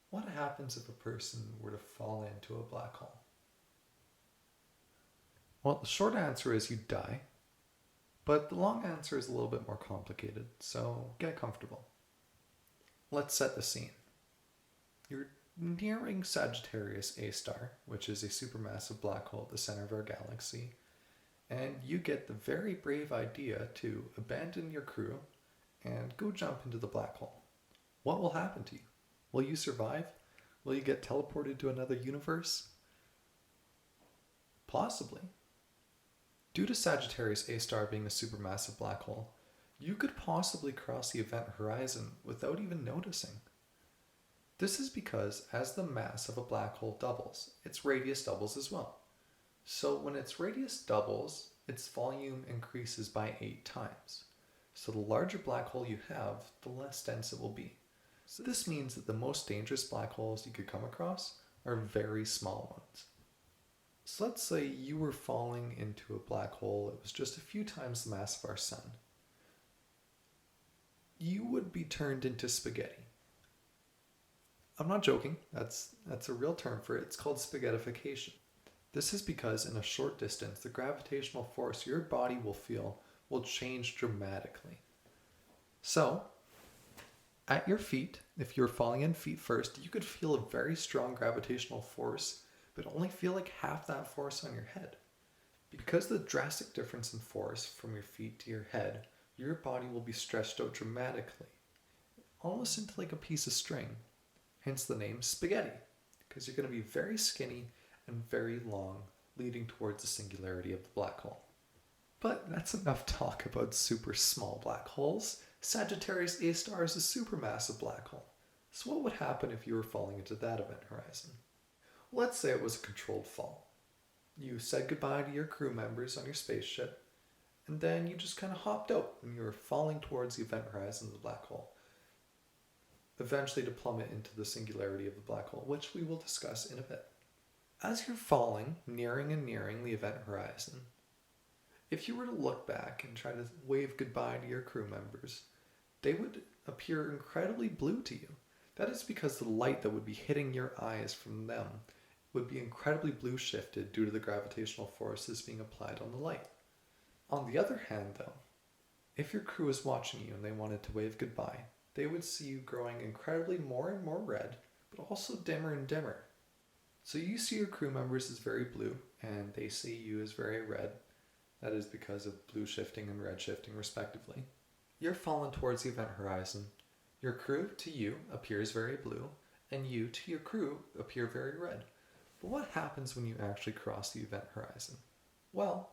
What happens if a person were to fall into a black hole? Well, the short answer is you die, but the long answer is a little bit more complicated, so get comfortable. Let's set the scene. You're nearing Sagittarius A star, which is a supermassive black hole at the center of our galaxy, and you get the very brave idea to abandon your crew and go jump into the black hole. What will happen to you? Will you survive? Will you get teleported to another universe? Possibly. Due to Sagittarius A star being a supermassive black hole, you could possibly cross the event horizon without even noticing. This is because as the mass of a black hole doubles, its radius doubles as well. So when its radius doubles, its volume increases by 8 times. So the larger black hole you have, the less dense it will be. So this means that the most dangerous black holes you could come across are very small ones. So let's say you were falling into a black hole that was just a few times the mass of our sun. You would be turned into spaghetti. I'm not joking, that's a real term for it. It's called spaghettification. This is because in a short distance, the gravitational force your body will feel will change dramatically. So, at your feet, if you're falling in feet first, you could feel a very strong gravitational force, but only feel like half that force on your head. Because of the drastic difference in force from your feet to your head, your body will be stretched out dramatically, almost into like a piece of string. Hence the name spaghetti, because you're going to be very skinny and very long, leading towards the singularity of the black hole. But that's enough talk about super small black holes. Sagittarius A star is a supermassive black hole. So what would happen if you were falling into that event horizon? Let's say it was a controlled fall. You said goodbye to your crew members on your spaceship, and then you just kind of hopped out and you were falling towards the event horizon of the black hole, eventually to plummet into the singularity of the black hole, which we will discuss in a bit. As you're falling, nearing the event horizon, if you were to look back and try to wave goodbye to your crew members, they would appear incredibly blue to you. That is because the light that would be hitting your eyes from them would be incredibly blue shifted due to the gravitational forces being applied on the light. On the other hand though, if your crew is watching you and they wanted to wave goodbye, they would see you growing incredibly more and more red, but also dimmer and dimmer. So you see your crew members as very blue, and they see you as very red. That is because of blue shifting and red shifting respectively. You're falling towards the event horizon. Your crew to you appears very blue, and you to your crew appear very red. But what happens when you actually cross the event horizon? Well,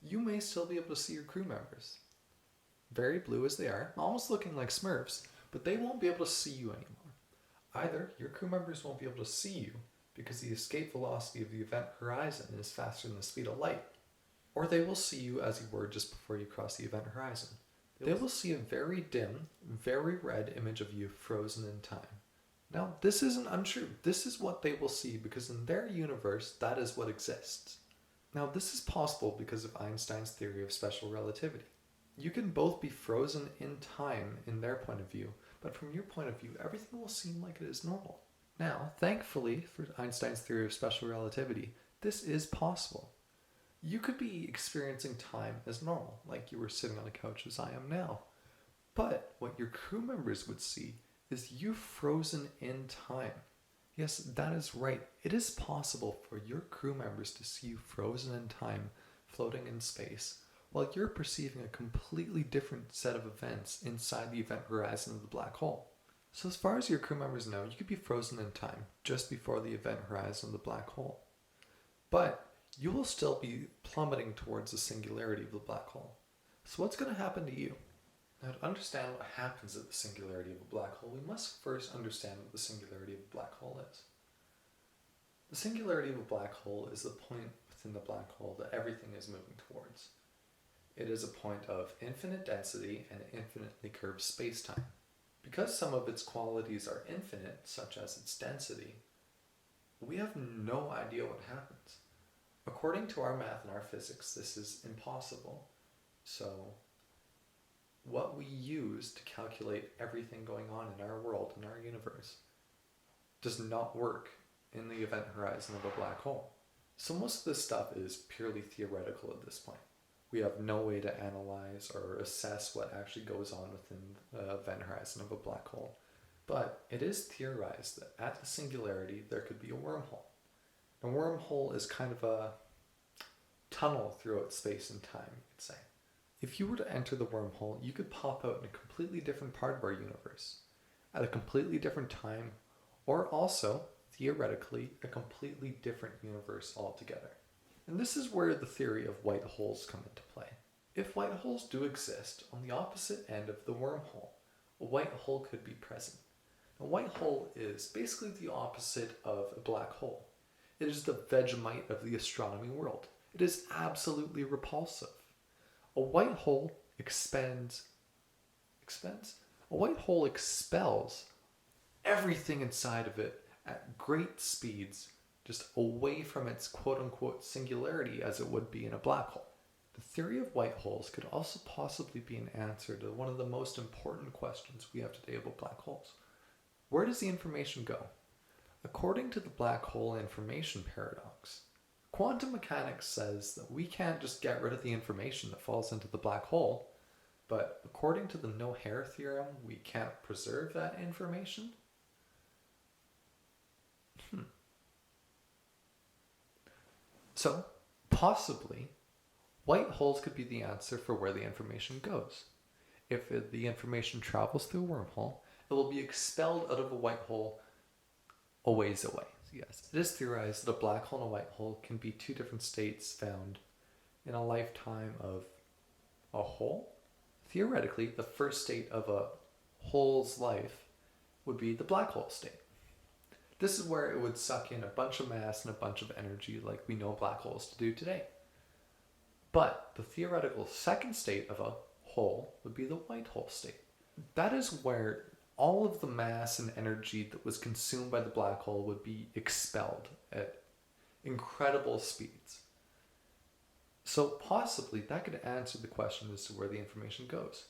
you may still be able to see your crew members. Very blue as they are, almost looking like Smurfs, but they won't be able to see you anymore. Either your crew members won't be able to see you because the escape velocity of the event horizon is faster than the speed of light, or they will see you as you were just before you cross the event horizon. They will see a very dim, very red image of you frozen in time. Now, this isn't untrue. This is what they will see because in their universe, that is what exists. Now, this is possible because of Einstein's theory of special relativity. You can both be frozen in time in their point of view, but from your point of view, everything will seem like it is normal. Now, thankfully for Einstein's theory of special relativity, this is possible. You could be experiencing time as normal, like you were sitting on a couch as I am now. But what your crew members would see is you frozen in time. Yes, that is right. It is possible for your crew members to see you frozen in time, floating in space, while you're perceiving a completely different set of events inside the event horizon of the black hole. So as far as your crew members know, you could be frozen in time just before the event horizon of the black hole. But you will still be plummeting towards the singularity of the black hole. So what's going to happen to you? Now, to understand what happens at the singularity of a black hole, we must first understand what the singularity of a black hole is. The singularity of a black hole is the point within the black hole that everything is moving towards. It is a point of infinite density and infinitely curved space-time. Because some of its qualities are infinite, such as its density, we have no idea what happens. According to our math and our physics, this is impossible. So, what we use to calculate everything going on in our world, in our universe, does not work in the event horizon of a black hole. So most of this stuff is purely theoretical at this point. We have no way to analyze or assess what actually goes on within the event horizon of a black hole. But it is theorized that at the singularity there could be a wormhole. A wormhole is kind of a tunnel throughout space and time, you could say. If you were to enter the wormhole, you could pop out in a completely different part of our universe, at a completely different time, or also, theoretically, a completely different universe altogether. And this is where the theory of white holes come into play. If white holes do exist, on the opposite end of the wormhole, a white hole could be present. A white hole is basically the opposite of a black hole. It is the Vegemite of the astronomy world. It is absolutely repulsive. A white hole expels everything inside of it at great speeds, just away from its quote-unquote singularity as it would be in a black hole. The theory of white holes could also possibly be an answer to one of the most important questions we have today about black holes. Where does the information go? According to the black hole information paradox, quantum mechanics says that we can't just get rid of the information that falls into the black hole, but according to the no-hair theorem, we can't preserve that information? So, possibly, white holes could be the answer for where the information goes. If the information travels through a wormhole, it will be expelled out of a white hole a ways away. Yes, it is theorized that a black hole and a white hole can be two different states found in a lifetime of a hole. Theoretically, the first state of a hole's life would be the black hole state. This is where it would suck in a bunch of mass and a bunch of energy like we know black holes to do today. But the theoretical second state of a hole would be the white hole state. That is where all of the mass and energy that was consumed by the black hole would be expelled at incredible speeds. So possibly that could answer the question as to where the information goes.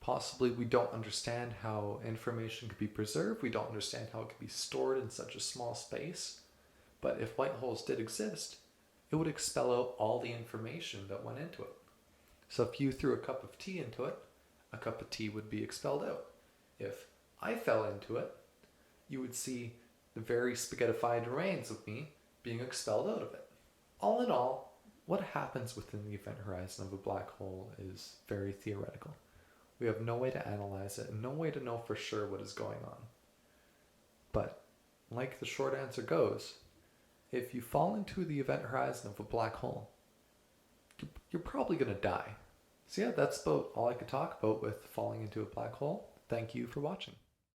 Possibly we don't understand how information could be preserved, we don't understand how it could be stored in such a small space, but if white holes did exist, it would expel out all the information that went into it. So if you threw a cup of tea into it, a cup of tea would be expelled out. If I fell into it, you would see the very spaghettified remains of me being expelled out of it. All in all, what happens within the event horizon of a black hole is very theoretical. We have no way to analyze it and no way to know for sure what is going on. But, like the short answer goes, if you fall into the event horizon of a black hole, you're probably going to die. So yeah, that's about all I could talk about with falling into a black hole. Thank you for watching.